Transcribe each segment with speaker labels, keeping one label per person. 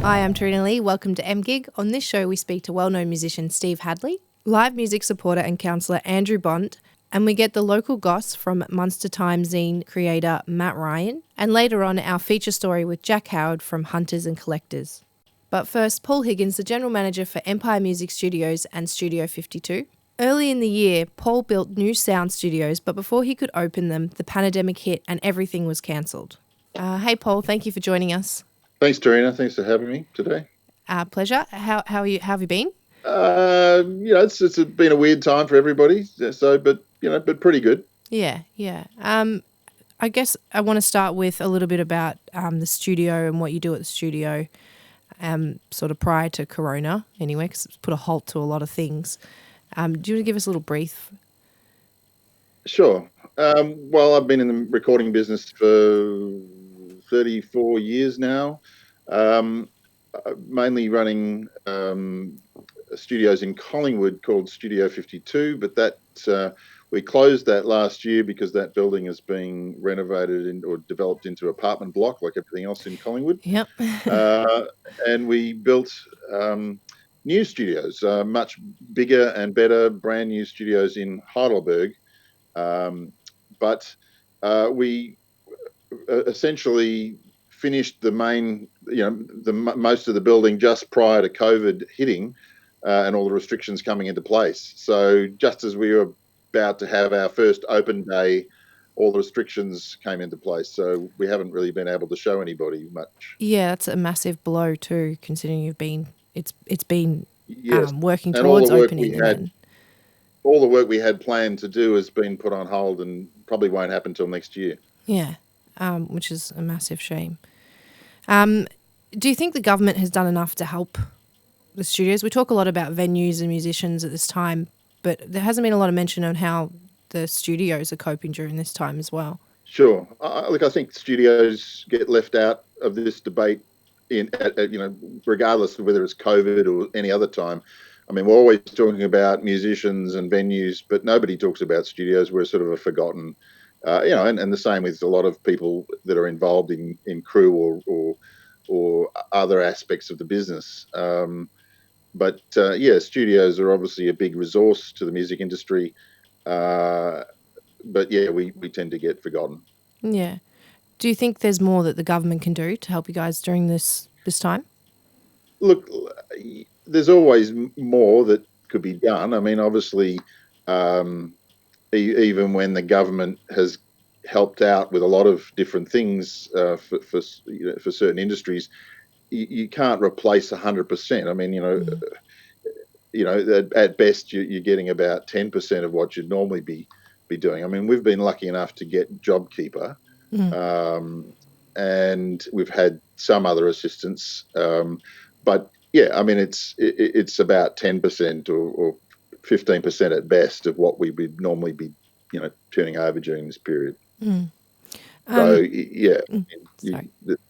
Speaker 1: Hi, I'm Trina Lee. Welcome to MGig. On this show, we speak to well-known musician Steve Hadley, live music supporter and councillor Andrew Bond, and we get the local goss from Munster Times zine creator Matt Ryan, and later on our feature story with Jack Howard from Hunters and Collectors. But first, Paul Higgins, the general manager for Empire Music Studios and Studio 52. Early in the year, Paul built new sound studios, but before he could open them, the pandemic hit and everything was cancelled. Hey, Paul, thank you for joining us.
Speaker 2: Thanks, Tarina. Thanks for having me today.
Speaker 1: Pleasure. How are you? How have you been?
Speaker 2: It's been a weird time for everybody. But pretty good.
Speaker 1: Yeah. I guess I want to start with a little bit about the studio and what you do at the studio, sort of prior to Corona, anyway, because it's put a halt to a lot of things. Do you want to give us a little brief?
Speaker 2: Sure. Well, I've been in the recording business for 34 years now, mainly running studios in Collingwood called Studio 52, but we closed that last year because that building is being renovated or developed into apartment block like everything else in Collingwood.
Speaker 1: Yep.
Speaker 2: And we built new studios, much bigger and better, brand new studios in Heidelberg. But we essentially finished the main, most of the building just prior to COVID hitting and all the restrictions coming into place. So just as we were about to have our first open day, all the restrictions came into place. So we haven't really been able to show anybody much.
Speaker 1: Yeah, that's a massive blow too, considering it's been
Speaker 2: Yes.
Speaker 1: working
Speaker 2: And
Speaker 1: towards opening.
Speaker 2: All the work we had planned to do has been put on hold and probably won't happen until next year.
Speaker 1: Yeah, which is a massive shame. Do you think the government has done enough to help the studios? We talk a lot about venues and musicians at this time, but there hasn't been a lot of mention on how the studios are coping during this time as well.
Speaker 2: Sure. I think studios get left out of this debate regardless of whether it's COVID or any other time. I mean, we're always talking about musicians and venues, but nobody talks about studios. We're sort of a forgotten, and the same with a lot of people that are involved in crew or other aspects of the business. Studios are obviously a big resource to the music industry. But yeah, we tend to get forgotten.
Speaker 1: Yeah. Do you think there's more that the government can do to help you guys during this time?
Speaker 2: Look, there's always more that could be done. I mean, obviously, even when the government has helped out with a lot of different things for certain industries, you can't replace 100%. I mean, at best you're getting about 10% of what you'd normally be doing. I mean, we've been lucky enough to get JobKeeper, and we've had some other assistance, but yeah, I mean, it's about 10% or 15% at best of what we would normally be, turning over during this period. So yeah,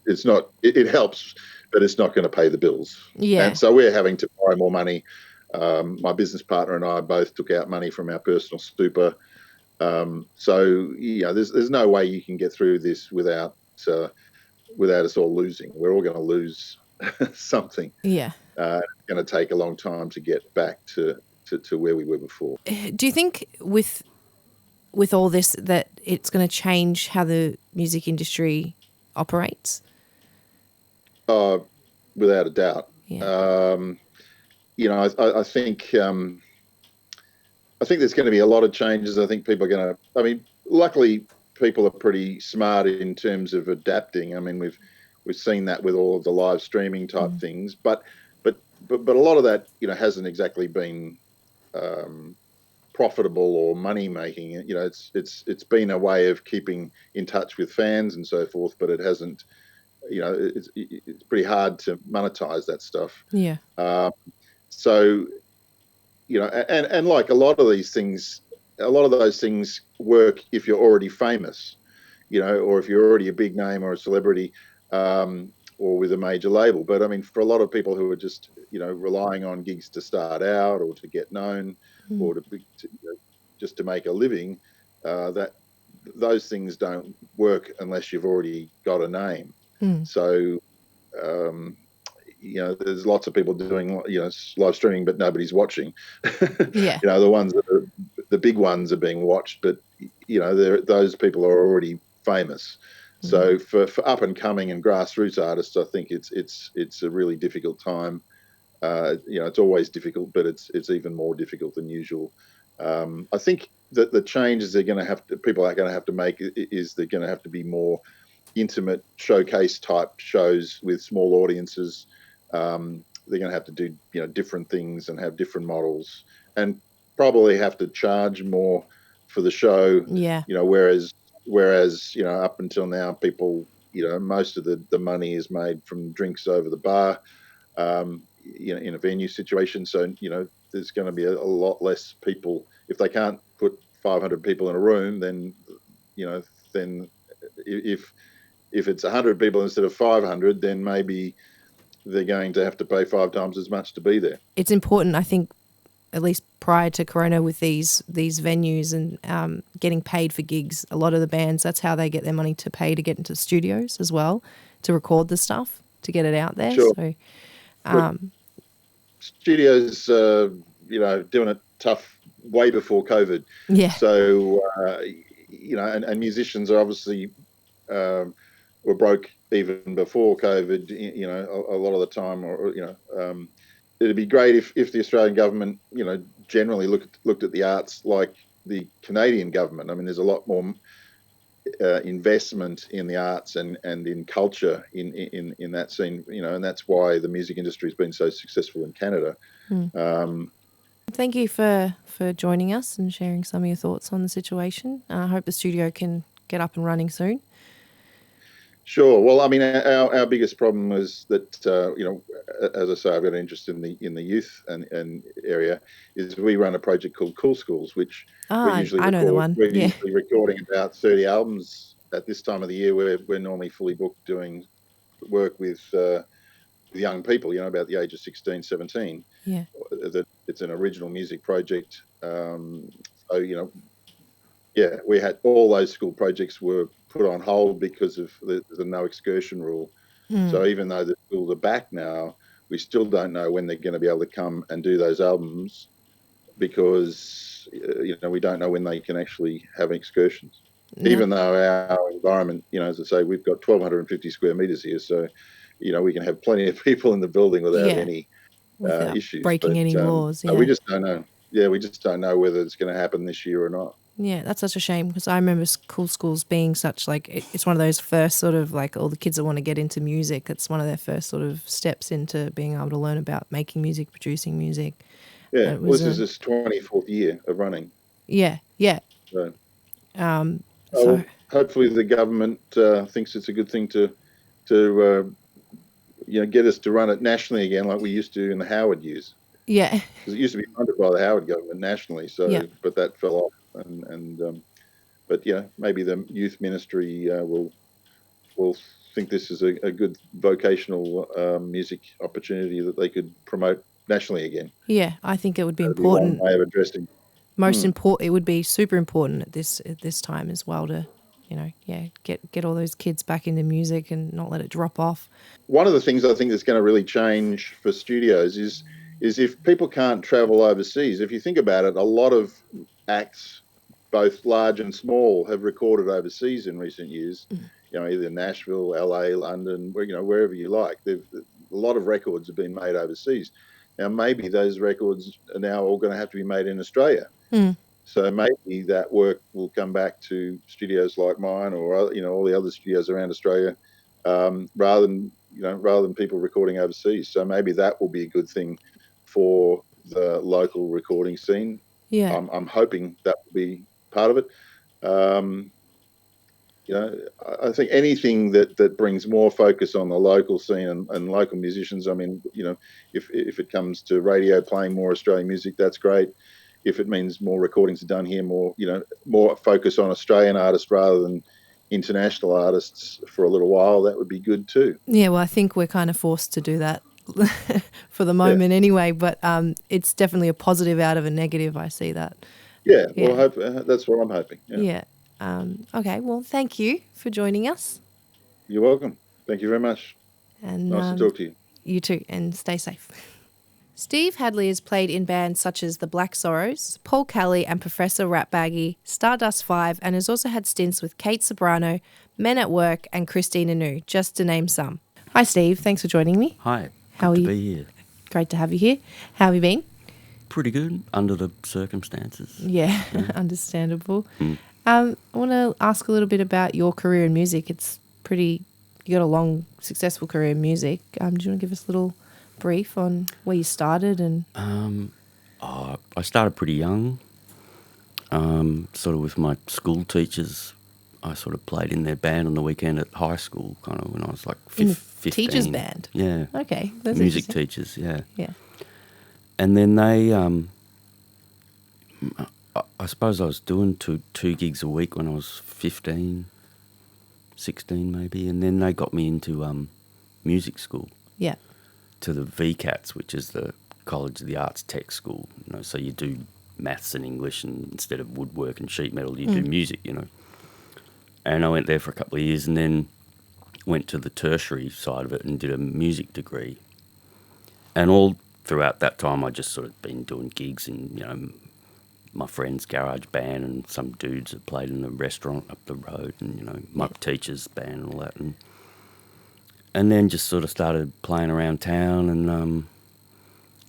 Speaker 2: it's not. It helps, but it's not going to pay the bills.
Speaker 1: Yeah.
Speaker 2: And so we're having to borrow more money. My business partner and I both took out money from our personal super. There's no way you can get through this without us all losing. We're all going to lose something.
Speaker 1: Yeah.
Speaker 2: It's going to take a long time to get back to where we were before.
Speaker 1: Do you think with all this that it's going to change how the music industry operates?
Speaker 2: Without a doubt.
Speaker 1: Yeah.
Speaker 2: I think there's going to be a lot of changes. I think people are going to. I mean, luckily, people are pretty smart in terms of adapting. I mean, we've seen that with all of the live streaming type things, but a lot of that hasn't exactly been profitable or money making. It's been a way of keeping in touch with fans and so forth, but it hasn't. It's pretty hard to monetize that stuff.
Speaker 1: Yeah.
Speaker 2: And like a lot of these things, a lot of those things work if you're already famous, or if you're already a big name or a celebrity, or with a major label. But I mean, for a lot of people who are just, relying on gigs to start out or to get known or just to make a living, that those things don't work unless you've already got a name. So, there's lots of people doing, live streaming, but nobody's watching.
Speaker 1: Yeah.
Speaker 2: The ones that are the big ones are being watched, but those people are already famous. So for up and coming and grassroots artists, I think it's a really difficult time. It's always difficult, but it's even more difficult than usual. I think that the changes people are going to have to make is they're going to have to be more intimate showcase type shows with small audiences. They're going to have to do different things and have different models, and probably have to charge more for the show.
Speaker 1: Yeah.
Speaker 2: Whereas up until now, people, most of the money is made from drinks over the bar. In a venue situation. So, there's going to be a lot less people. If they can't put 500 people in a room, then if it's 100 people instead of 500, then maybe they're going to have to pay 5 times as much to be there.
Speaker 1: It's important, I think, at least prior to Corona, with these venues and getting paid for gigs. A lot of the bands, that's how they get their money to pay to get into studios as well, to record the stuff, to get it out there.
Speaker 2: Sure.
Speaker 1: So,
Speaker 2: studios, doing it tough way before COVID.
Speaker 1: Yeah.
Speaker 2: So, and musicians are obviously were broke even before COVID. A lot of the time, it'd be great if the Australian government, generally looked at the arts like the Canadian government. I mean, there's a lot more investment in the arts and in culture in that scene, and that's why the music industry has been so successful in Canada.
Speaker 1: Thank you for joining us and sharing some of your thoughts on the situation. I hope the studio can get up and running soon.
Speaker 2: Sure. Well, I mean, our biggest problem was that, as I say, I've got an interest in the youth and area. Is we run a project called Cool Schools, which
Speaker 1: I know the one.
Speaker 2: We're usually recording about 30 albums at this time of the year. We're normally fully booked doing work with young people, about the age of 16, 17.
Speaker 1: Yeah.
Speaker 2: It's an original music project. We had all those school projects were put on hold because of the no excursion rule. So even though the schools are back now, we still don't know when they're going to be able to come and do those albums, because we don't know when they can actually have excursions. No. Even though our environment, as I say, we've got 1,250 square meters here, so we can have plenty of people in the building without any issues,
Speaker 1: breaking any laws.
Speaker 2: So we just don't know. Yeah, we just don't know whether it's going to happen this year or not.
Speaker 1: Yeah, that's such a shame, because I remember Cool Schools being such, it's one of those first sort of, all the kids that want to get into music, it's one of their first sort of steps into being able to learn about making music, producing music.
Speaker 2: Yeah, this is this 24th year of running.
Speaker 1: Yeah.
Speaker 2: So, hopefully the government thinks it's a good thing to get us to run it nationally again, like we used to in the Howard years.
Speaker 1: Yeah.
Speaker 2: Because it used to be funded by the Howard government nationally, but that fell off. But maybe the youth ministry will think this is a good vocational music opportunity that they could promote nationally again.
Speaker 1: Yeah, I think it would be important.
Speaker 2: Way of addressing.
Speaker 1: It would be super important at this time as well to, get all those kids back into music and not let it drop off.
Speaker 2: One of the things I think that's going to really change for studios is if people can't travel overseas. If you think about it, a lot of acts, both large and small, have recorded overseas in recent years. Either Nashville, LA, London, wherever you like. A lot of records have been made overseas. Now, maybe those records are now all going to have to be made in Australia. So maybe that work will come back to studios like mine, or all the other studios around Australia, rather than people recording overseas. So maybe that will be a good thing for the local recording scene.
Speaker 1: Yeah,
Speaker 2: I'm hoping that will be part of it. I think anything that brings more focus on the local scene and local musicians. I mean, if it comes to radio playing more Australian music, that's great. If it means more recordings are done here, more focus on Australian artists rather than international artists for a little while, that would be good too.
Speaker 1: Yeah, well, I think we're kind of forced to do that for the moment anyway, but it's definitely a positive out of a negative. I see that.
Speaker 2: Yeah, well, I hope, that's what I'm hoping.
Speaker 1: Yeah. Okay, well, thank you for joining us.
Speaker 2: You're welcome. Thank you very much.
Speaker 1: And
Speaker 2: nice to talk to you.
Speaker 1: You too, and stay safe. Steve Hadley has played in bands such as the Black Sorrows, Paul Kelly and Professor Ratbaggy, Stardust 5, and has also had stints with Kate Sobrano, Men at Work, and Christina New, just to name some. Hi, Steve. Thanks for joining me.
Speaker 3: Hi.
Speaker 1: How are
Speaker 3: Good
Speaker 1: you?
Speaker 3: to be here.
Speaker 1: Great to have you here. How have you been?
Speaker 3: Pretty good under the circumstances.
Speaker 1: Yeah, understandable. I want to ask a little bit about your career in music. You got a long, successful career in music. Do you want to give us a little brief on where you started? And
Speaker 3: I started pretty young, sort of with my school teachers. I sort of played in their band on the weekend at high school, kind of when I was like 15.
Speaker 1: teacher's band?
Speaker 3: Yeah.
Speaker 1: Okay. That's
Speaker 3: Music
Speaker 1: interesting.
Speaker 3: teachers, yeah.
Speaker 1: Yeah.
Speaker 3: And then they, I suppose I was doing two gigs a week when I was 15, 16 maybe, and then they got me into music school.
Speaker 1: Yeah.
Speaker 3: To the VCATs, which is the College of the Arts Tech School. So you do maths and English, and instead of woodwork and sheet metal, you do music, And I went there for a couple of years and then went to the tertiary side of it and did a music degree. And all throughout that time, I just sort of been doing gigs in, my friend's garage band and some dudes that played in the restaurant up the road and, my teacher's band and all that. And then just sort of started playing around town and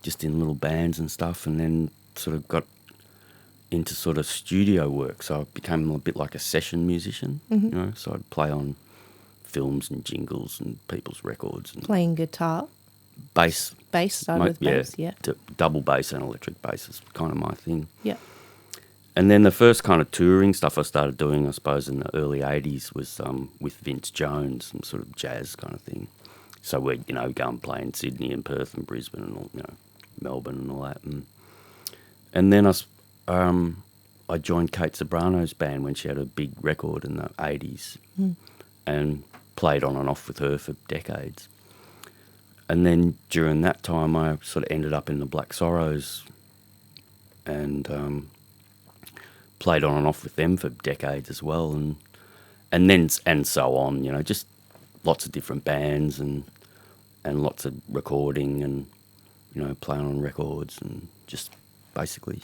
Speaker 3: just in little bands and stuff, and then sort of got into sort of studio work. So I became a bit like a session musician, so I'd play on films and jingles and people's records. And
Speaker 1: Playing guitar?
Speaker 3: bass.
Speaker 1: Bass, started with bass, yeah.
Speaker 3: Double bass and electric bass is kind of my thing.
Speaker 1: Yeah.
Speaker 3: And then the first kind of touring stuff I started doing, I suppose, in the early 80s was with Vince Jones and sort of jazz kind of thing. So we'd, go and play in Sydney and Perth and Brisbane and all, Melbourne and all that. And then I joined Kate Sobrano's band when she had a big record in the 80s and played on and off with her for decades. And then during that time, I sort of ended up in the Black Sorrows and played on and off with them for decades as well, and so on. Just lots of different bands and lots of recording and playing on records and just basically,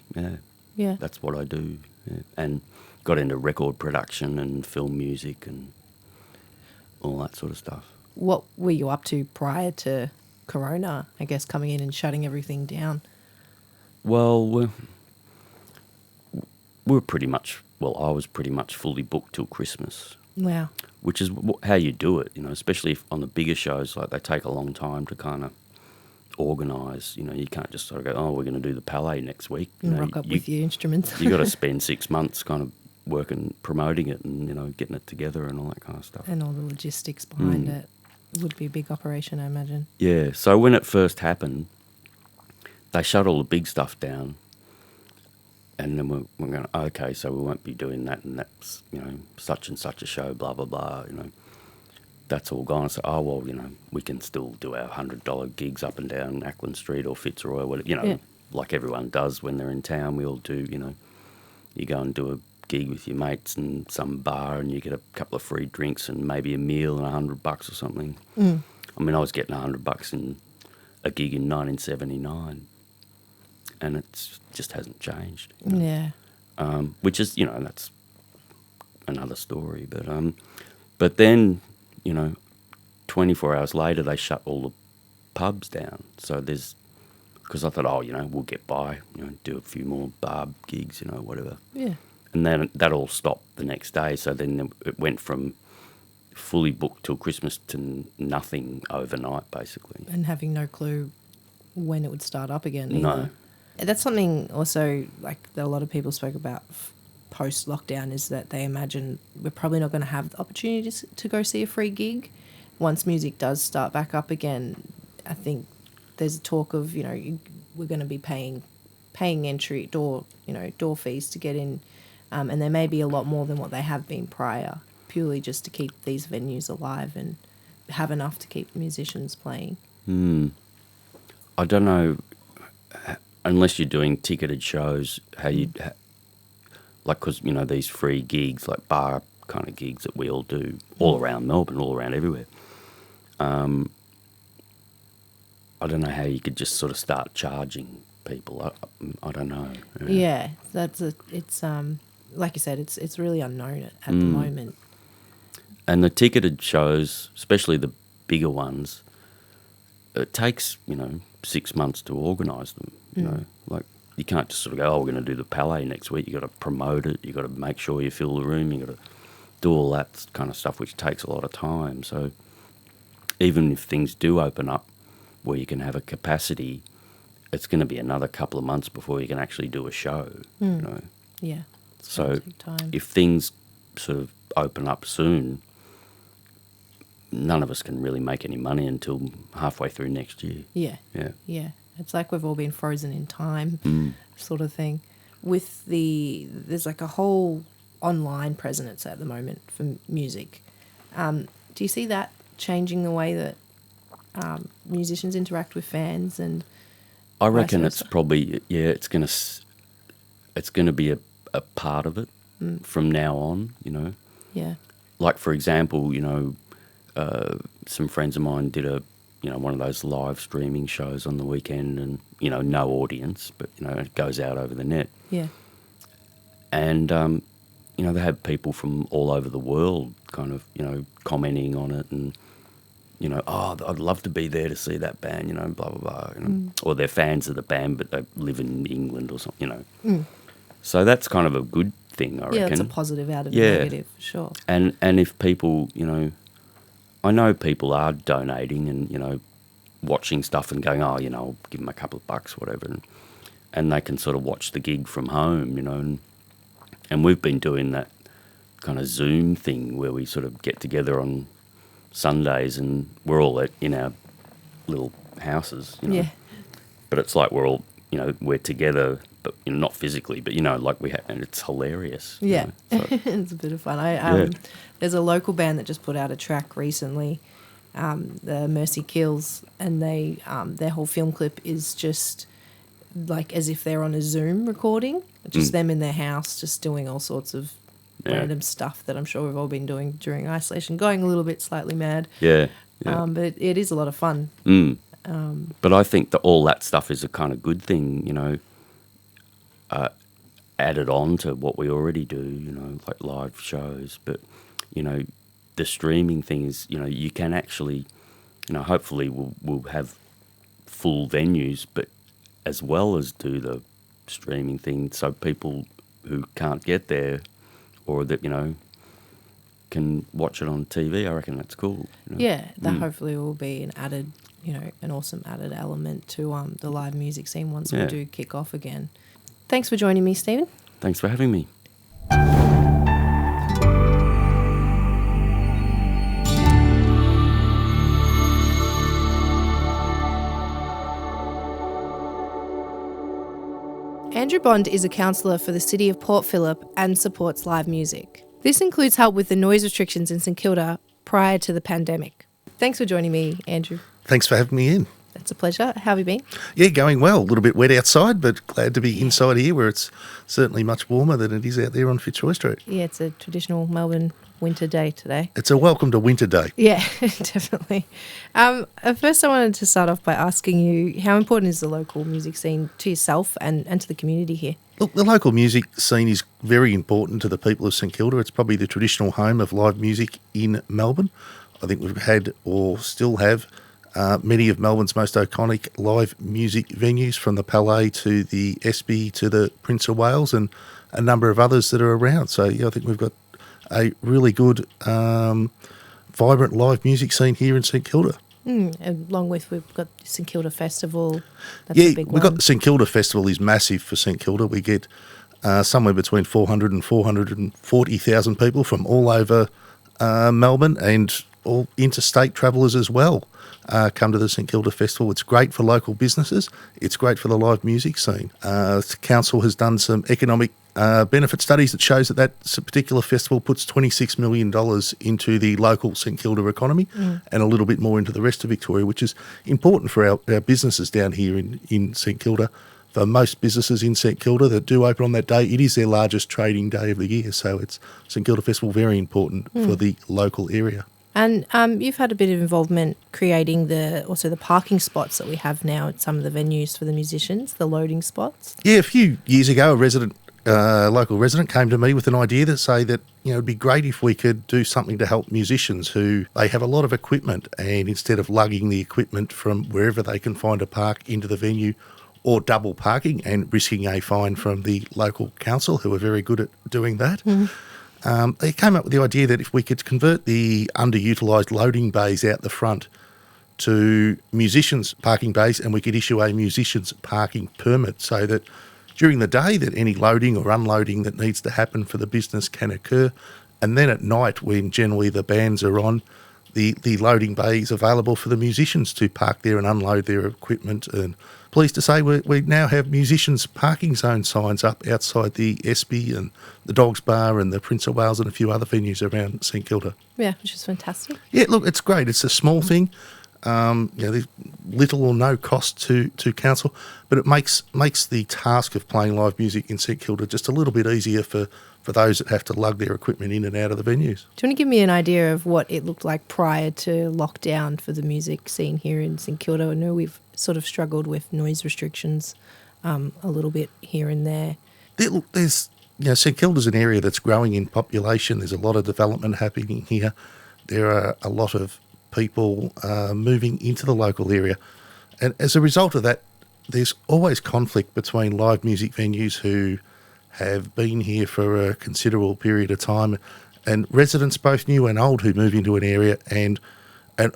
Speaker 1: Yeah.
Speaker 3: that's what I do. Yeah. And got into record production and film music and all that sort of stuff.
Speaker 1: What were you up to prior to Corona, I guess, coming in and shutting everything down?
Speaker 3: Well, I was pretty much fully booked till Christmas.
Speaker 1: Wow.
Speaker 3: Which is how you do it, especially if on the bigger shows, like they take a long time to kind of organise. You can't just sort of go, oh, we're going to do the Palais next week.
Speaker 1: And rock up with your instruments.
Speaker 3: You got to spend 6 months kind of working, promoting it and, getting it together and all that kind of stuff.
Speaker 1: And all the logistics behind it. It would be a big operation, I imagine.
Speaker 3: Yeah, so when it first happened, they shut all the big stuff down. And then we're going, okay, so we won't be doing that, and that's, such and such a show, blah, blah, blah, That's all gone. So, we can still do our $100 gigs up and down Ackland Street or Fitzroy, whatever, like everyone does when they're in town. We all do, you go and do a gig with your mates in some bar and you get a couple of free drinks and maybe a meal and $100 or something. I mean, I was getting $100 in a gig in 1979. And it just hasn't changed.
Speaker 1: Yeah.
Speaker 3: Which is, that's another story. But then, 24 hours later, they shut all the pubs down. So because I thought, we'll get by, do a few more bar gigs, whatever.
Speaker 1: Yeah.
Speaker 3: And then that all stopped the next day. So then it went from fully booked till Christmas to nothing overnight, basically.
Speaker 1: And having no clue when it would start up again.
Speaker 3: No.
Speaker 1: That's something also that a lot of people spoke about post-lockdown, is that they imagine we're probably not going to have the opportunity to go see a free gig. Once music does start back up again, I think there's a talk of, we're going to be paying entry door fees to get in, and there may be a lot more than what they have been prior, purely just to keep these venues alive and have enough to keep musicians playing.
Speaker 3: I don't know. Unless you're doing ticketed shows, how you because these free gigs, like bar kind of gigs that we all do all around Melbourne, all around everywhere. I don't know how you could just sort of start charging people. I don't know.
Speaker 1: Yeah, it's like you said, it's really unknown at the moment.
Speaker 3: And the ticketed shows, especially the bigger ones, it takes 6 months to organise them. You know, like you can't just sort of go, oh, we're going to do the Palais next week. You got to promote it. You got to make sure you fill the room. You got to do all that kind of stuff, which takes a lot of time. So even if things do open up where you can have a capacity, it's going to be another couple of months before you can actually do a show. You know.
Speaker 1: Yeah.
Speaker 3: So if things sort of open up soon, none of us can really make any money until halfway through next year.
Speaker 1: Yeah.
Speaker 3: Yeah.
Speaker 1: Yeah. It's like we've all been frozen in time, sort of thing. There's like a whole online presence at the moment for music. Do you see that changing the way that musicians interact with fans? And
Speaker 3: I reckon it's probably it's gonna be a part of it from now on.
Speaker 1: Yeah.
Speaker 3: Like for example, some friends of mine did one of those live streaming shows on the weekend, and no audience, but it goes out over the net.
Speaker 1: Yeah.
Speaker 3: And they had people from all over the world kind of commenting on it, and oh, I'd love to be there to see that band, blah blah blah, or they're fans of the band but they live in England or something, So that's kind of a good thing, I reckon.
Speaker 1: Yeah, it's a positive out of the negative, for sure.
Speaker 3: And if people, I know people are donating and, watching stuff and going, oh, I'll give them a couple of bucks, whatever. And they can sort of watch the gig from home, and we've been doing that kind of Zoom thing where we sort of get together on Sundays and we're all in our little houses,
Speaker 1: Yeah.
Speaker 3: But it's like we're all, we're together, but not physically, but, like and it's hilarious.
Speaker 1: Yeah.
Speaker 3: So,
Speaker 1: it's a bit of fun. There's a local band that just put out a track recently, the Mercy Kills, and they their whole film clip is just like as if they're on a Zoom recording, just them in their house, just doing all sorts of random stuff that I'm sure we've all been doing during isolation, going a little bit slightly mad.
Speaker 3: Yeah.
Speaker 1: But it is a lot of fun.
Speaker 3: But I think that all that stuff is a kind of good thing, added on to what we already do, like live shows. But, the streaming thing is, you can actually, hopefully we'll have full venues, but as well as do the streaming thing, so people who can't get there or that, can watch it on TV. I reckon that's cool.
Speaker 1: Yeah, that hopefully will be an added, an awesome added element to the live music scene once we do kick off again. Thanks for joining me, Stephen.
Speaker 3: Thanks for having me.
Speaker 1: Andrew Bond is a councillor for the City of Port Phillip and supports live music. This includes help with the noise restrictions in St Kilda prior to the pandemic. Thanks for joining me, Andrew.
Speaker 4: Thanks for having me in.
Speaker 1: It's a pleasure. How have you been?
Speaker 4: Yeah, going well. A little bit wet outside, but glad to be inside here where it's certainly much warmer than it is out there on Fitzroy Street.
Speaker 1: Yeah, it's a traditional Melbourne winter day today.
Speaker 4: It's a welcome to winter day.
Speaker 1: Yeah, definitely. First, I wanted to start off by asking you, how important is the local music scene to yourself and to the community here?
Speaker 4: Look, the local music scene is very important to the people of St Kilda. It's probably the traditional home of live music in Melbourne. I think we've had or still have many of Melbourne's most iconic live music venues, from the Palais to the Espy to the Prince of Wales and a number of others that are around. So, yeah, I think we've got a really good, vibrant live music scene here in St Kilda.
Speaker 1: Along with, we've got the St Kilda Festival. That's a big one.
Speaker 4: We've got the St Kilda Festival is massive for St Kilda. We get somewhere between 400 and 440,000 people from all over Melbourne, and all interstate travellers as well come to the St Kilda Festival. It's great for local businesses. It's great for the live music scene. The council has done some economic benefit studies that shows that particular festival puts $26 million into the local St Kilda economy and a little bit more into the rest of Victoria, which is important for our businesses down here in St Kilda. For most businesses in St Kilda that do open on that day, it is their largest trading day of the year. So it's St Kilda Festival, very important for the local area.
Speaker 1: And you've had a bit of involvement creating also the parking spots that we have now at some of the venues for the musicians, the loading spots.
Speaker 4: Yeah, a few years ago, a local resident came to me with an idea to say that, it'd be great if we could do something to help musicians who they have a lot of equipment, and instead of lugging the equipment from wherever they can find a park into the venue, or double parking and risking a fine from the local council, who are very good at doing that. They came up with the idea that if we could convert the underutilised loading bays out the front to musicians' parking bays, and we could issue a musicians' parking permit, so that during the day that any loading or unloading that needs to happen for the business can occur, and then at night, when generally the bands are on, the loading bay is available for the musicians to park there and unload their equipment. And pleased to say we now have musicians' parking zone signs up outside the Espy and the Dogs Bar and the Prince of Wales and a few other venues around St Kilda.
Speaker 1: Yeah, which is fantastic.
Speaker 4: Yeah, look, it's great. It's a small thing. There's little or no cost to council, but it makes the task of playing live music in St Kilda just a little bit easier for those that have to lug their equipment in and out of the venues.
Speaker 1: Do you want to give me an idea of what it looked like prior to lockdown for the music scene here in St Kilda? I know we've sort of struggled with noise restrictions a little bit here and there. St Kilda's an area that's growing in population. There's a lot of development happening here. There are a lot of people moving into the local area. And as a result of that, there's always conflict between live music venues who have been here for a considerable period of time, and residents, both new and old, who move into an area and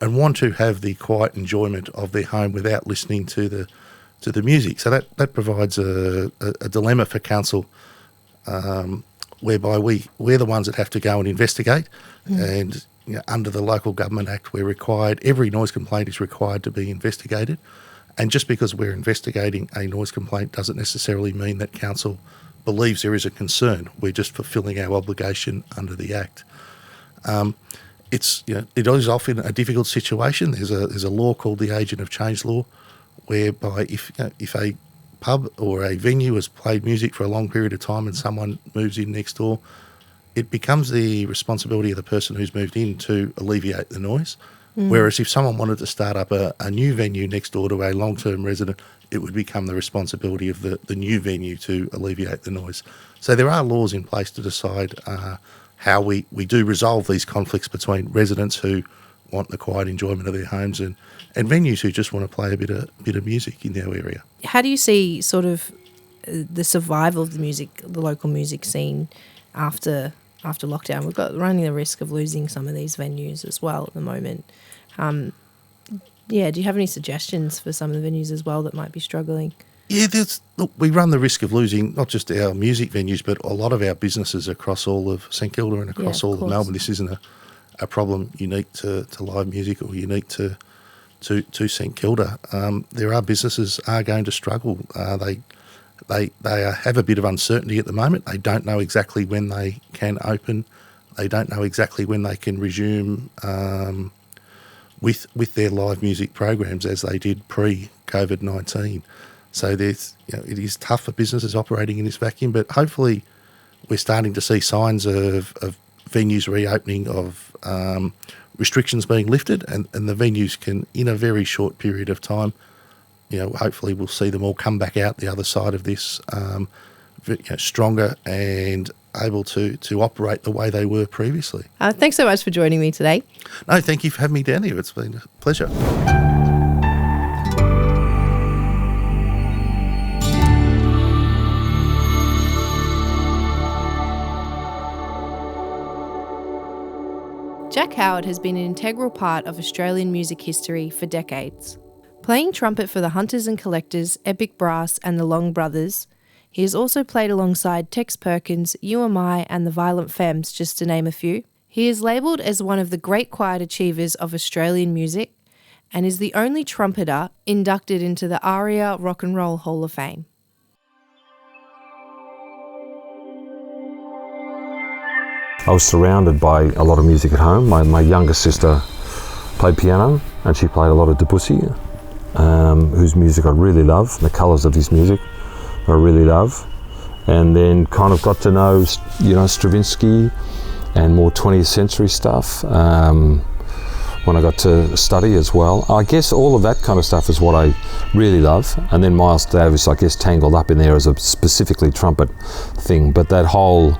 Speaker 1: want to have the quiet enjoyment of their home without listening to the music. So that provides a dilemma for council, whereby we're the ones that have to go and investigate. And under the Local Government Act, every noise complaint is required to be investigated. And just because we're investigating a noise complaint doesn't necessarily mean that council believes there is a concern. We're just fulfilling our obligation under the Act. It is often a difficult situation. There's a law called the Agent of Change law, whereby if a pub or a venue has played music for a long period of time and someone moves in next door, it becomes the responsibility of the person who's moved in to alleviate the noise. Whereas if someone wanted to start up a new venue next door to a long-term resident, it would become the responsibility of the new venue to alleviate the noise. So there are laws in place to decide how we do resolve these conflicts between residents who want the quiet enjoyment of their homes and venues who just want to play a bit of music in their area. How do you see sort of the survival of the local music scene after lockdown? We've got running the risk of losing some of these venues as well at the moment. Do you have any suggestions for some of the venues as well that might be struggling?
Speaker 4: Yeah, we run the risk of losing not just our music venues, but a lot of our businesses across all of St Kilda and across all of Melbourne. This isn't a problem unique to live music or unique to St Kilda. There are businesses are going to struggle. They have a bit of uncertainty at the moment. They don't know exactly when they can open. They don't know exactly when they can resume with their live music programs as they did pre-COVID-19. So it is tough for businesses operating in this vacuum, but hopefully we're starting to see signs of venues reopening, of restrictions being lifted, and the venues can, in a very short period of time, hopefully we'll see them all come back out the other side of this stronger and able to operate the way they were previously.
Speaker 1: Thanks so much for joining me today.
Speaker 4: No, thank you for having me down here. It's been a pleasure.
Speaker 1: Jack Howard has been an integral part of Australian music history for decades. Playing trumpet for the Hunters and Collectors, Epic Brass and the Long Brothers, he has also played alongside Tex Perkins, UMI and the Violent Femmes, just to name a few. He is labelled as one of the great quiet achievers of Australian music and is the only trumpeter inducted into the ARIA Rock and Roll Hall of Fame.
Speaker 5: I was surrounded by a lot of music at home. My younger sister played piano and she played a lot of Debussy, whose music I really love, the colours of his music I really love. And then kind of got to know, Stravinsky and more 20th century stuff. when I got to study as well. I guess all of that kind of stuff is what I really love. And then Miles Davis, I guess, tangled up in there as a specifically trumpet thing. But that whole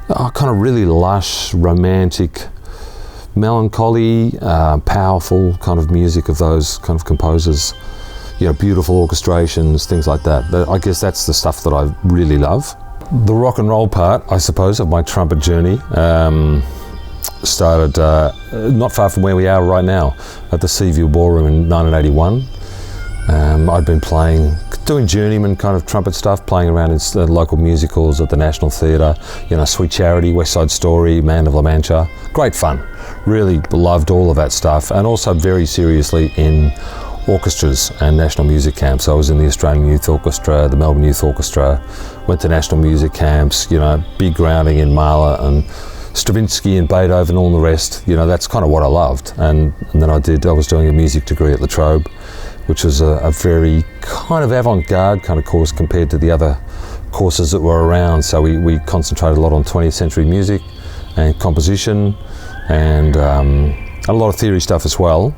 Speaker 5: kind of really lush, romantic, melancholy, powerful kind of music of those kind of composers, beautiful orchestrations, things like that. I guess that's the stuff that I really love. The rock and roll part, I suppose, of my trumpet journey started not far from where we are right now, at the Seaview Ballroom in 1981. I'd been doing journeyman kind of trumpet stuff, playing around in local music halls at the National Theatre, Sweet Charity, West Side Story, Man of La Mancha. Great fun. Really loved all of that stuff, and also very seriously in orchestras and national music camps. I was in the Australian Youth Orchestra, the Melbourne Youth Orchestra, went to national music camps, big grounding in Mahler and Stravinsky and Beethoven, all the rest. That's kind of what I loved. And then I was doing a music degree at La Trobe, which was a very kind of avant-garde kind of course compared to the other courses that were around. So we concentrated a lot on 20th century music and composition, and a lot of theory stuff as well.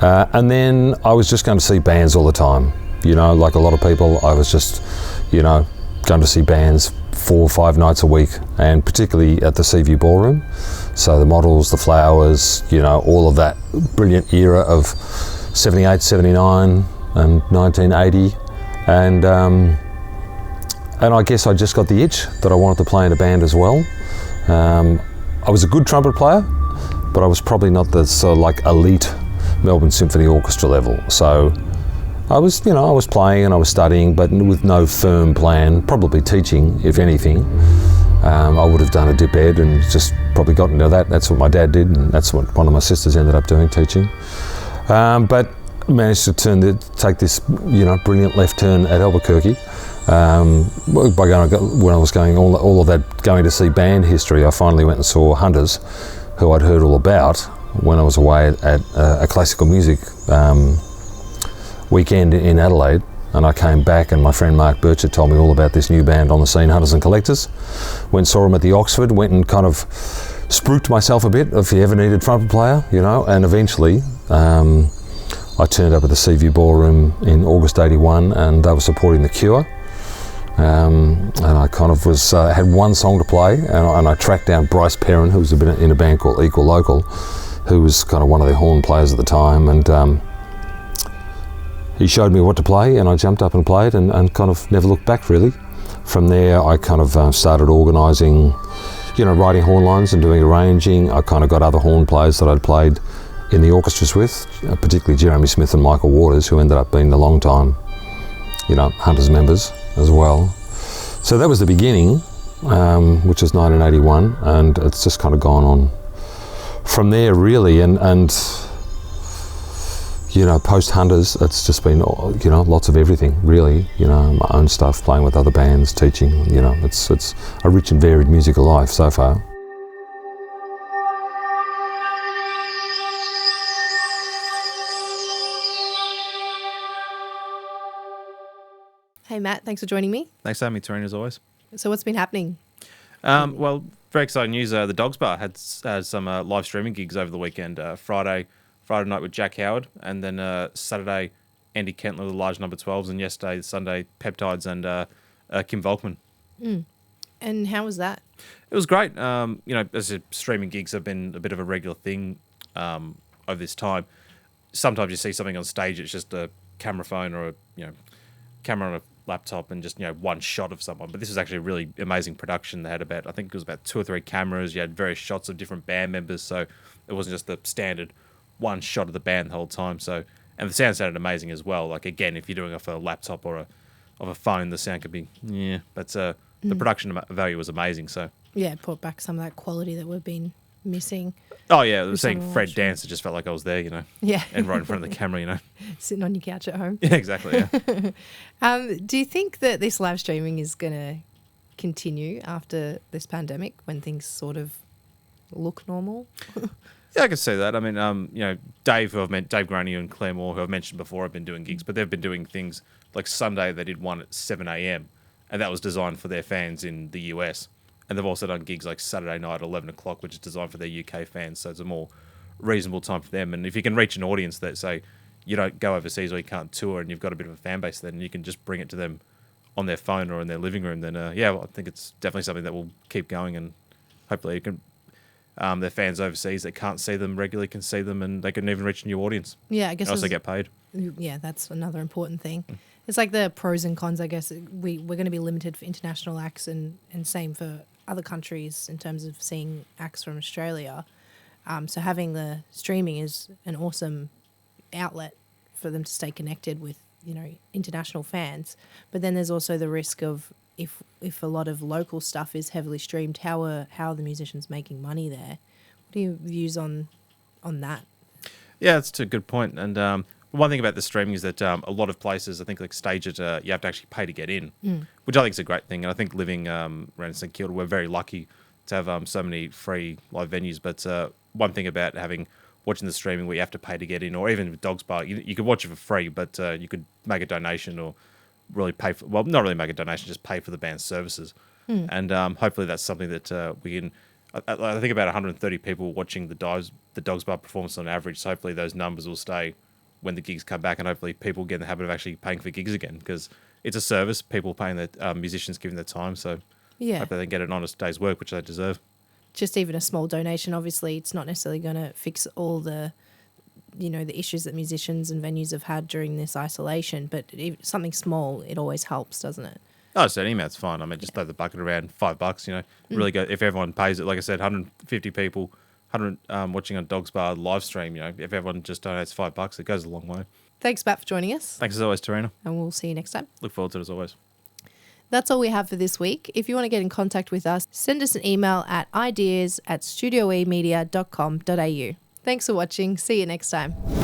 Speaker 5: And then I was just going to see bands all the time. Like a lot of people, I was just, going to see bands 4 or 5 nights a week, and particularly at the Seaview Ballroom. So the Models, the Flowers, all of that brilliant era of 78, 79 and 1980. And I guess I just got the itch that I wanted to play in a band as well. I was a good trumpet player, but I was probably not the sort of like elite Melbourne Symphony Orchestra level. So I was playing and I was studying, but with no firm plan, probably teaching, if anything. I would have done a dip ed and just probably got into that. That's what my dad did, and that's what one of my sisters ended up doing, teaching. But managed to take this, brilliant left turn at Albuquerque. When I was going all of that, going to see band history, I finally went and saw Hunters, who I'd heard all about when I was away at a classical music weekend in Adelaide. And I came back and my friend Mark Burchett told me all about this new band on the scene, Hunters and Collectors. Went saw them at the Oxford, went and kind of spruiked myself a bit if you ever needed a trumpet player, and eventually I turned up at the Seaview Ballroom in August 81, and they were supporting The Cure. And I kind of had one song to play, and I tracked down Bryce Perrin, who was in a band called Equal Local, who was kind of one of their horn players at the time, and he showed me what to play, and I jumped up and played, and kind of never looked back really. From there I kind of started organising, writing horn lines and doing arranging. I kind of got other horn players that I'd played in the orchestras with, particularly Jeremy Smith and Michael Waters, who ended up being the long time, Hunters members as well. So that was the beginning, which was 1981, and it's just kind of gone on from there really. And post Hunters, it's just been, lots of everything really. My own stuff, playing with other bands, teaching. It's a rich and varied musical life so far.
Speaker 1: Hey Matt, thanks for joining me.
Speaker 6: Thanks for having me, Tarina, as always.
Speaker 1: So what's been happening?
Speaker 6: Well, very exciting news. The Dogs Bar had some live streaming gigs over the weekend. Friday night with Jack Howard, and then Saturday, Andy Kentler, the Large Number 12s, and yesterday, Sunday, Peptides and Kim Volkman.
Speaker 1: And how was that?
Speaker 6: It was great. As I said, streaming gigs have been a bit of a regular thing over this time. Sometimes you see something on stage, it's just a camera phone or a camera on a laptop and just one shot of someone. But this was actually a really amazing production. They had I think it was about 2 or 3 cameras. You had various shots of different band members, so it wasn't just the standard one shot of the band the whole time. So, and the sound sounded amazing as well. Like again, if you're doing it off a laptop or of a phone, the sound could be but the production value was amazing. So
Speaker 1: Yeah, it brought back some of that quality that we've been missing.
Speaker 6: Oh yeah, seeing Fred dance, it just felt like I was there,
Speaker 1: Yeah.
Speaker 6: and right in front of the camera,
Speaker 1: Sitting on your couch at home.
Speaker 6: Yeah, exactly. Yeah.
Speaker 1: Do you think that this live streaming is going to continue after this pandemic when things sort of look normal?
Speaker 6: Yeah, I could say that. I mean, Dave Graney and Claire Moore, who I've mentioned before, have been doing gigs, but they've been doing things like Sunday. They did one at 7 a.m. and that was designed for their fans in the US. And they've also done gigs like Saturday night at 11 o'clock, which is designed for their UK fans. So it's a more reasonable time for them. And if you can reach an audience that, say, you don't go overseas or you can't tour and you've got a bit of a fan base, then you can just bring it to them on their phone or in their living room, then I think it's definitely something that will keep going, and hopefully you can their fans overseas that can't see them regularly can see them, and they can even reach a new audience.
Speaker 1: Yeah, I guess
Speaker 6: and also get paid.
Speaker 1: Yeah, that's another important thing. It's like the pros and cons, I guess. We're going to be limited for international acts, and same for other countries in terms of seeing acts from Australia. So having the streaming is an awesome outlet for them to stay connected with, international fans. But then there's also the risk of if a lot of local stuff is heavily streamed, how are the musicians making money there? What are your views on that?
Speaker 6: Yeah, that's a good point. And one thing about the streaming is that a lot of places, I think, like Stage It, you have to actually pay to get in, which I think is a great thing. And I think living around St Kilda, we're very lucky to have so many free live venues. But one thing about watching the streaming where you have to pay to get in, or even with Dogs Bar, you could watch it for free, but you could make a donation or really pay for, well, not really make a donation, just pay for the band's services. And hopefully that's something that we can, I think about 130 people watching the Dogs Bar performance on average, so hopefully those numbers will stay when the gigs come back, and hopefully people get in the habit of actually paying for gigs again, because it's a service, people paying their musicians giving their time, so hopefully they get an honest day's work, which they deserve.
Speaker 1: Just even a small donation, obviously, it's not necessarily going to fix all the issues that musicians and venues have had during this isolation, but something small, it always helps, doesn't it?
Speaker 6: Oh, so any amount's fine. I mean, just throw the bucket around, $5, really go, if everyone pays it, like I said, 150 people, 100 watching on Dogs Bar live stream, if everyone just donates $5, it goes a long way.
Speaker 1: Thanks, Matt, for joining us.
Speaker 6: Thanks as always, Tarina.
Speaker 1: And we'll see you next time.
Speaker 6: Look forward to it as always.
Speaker 1: That's all we have for this week. If you want to get in contact with us, send us an email at ideas@studioemedia.com.au. Thanks for watching. See you next time.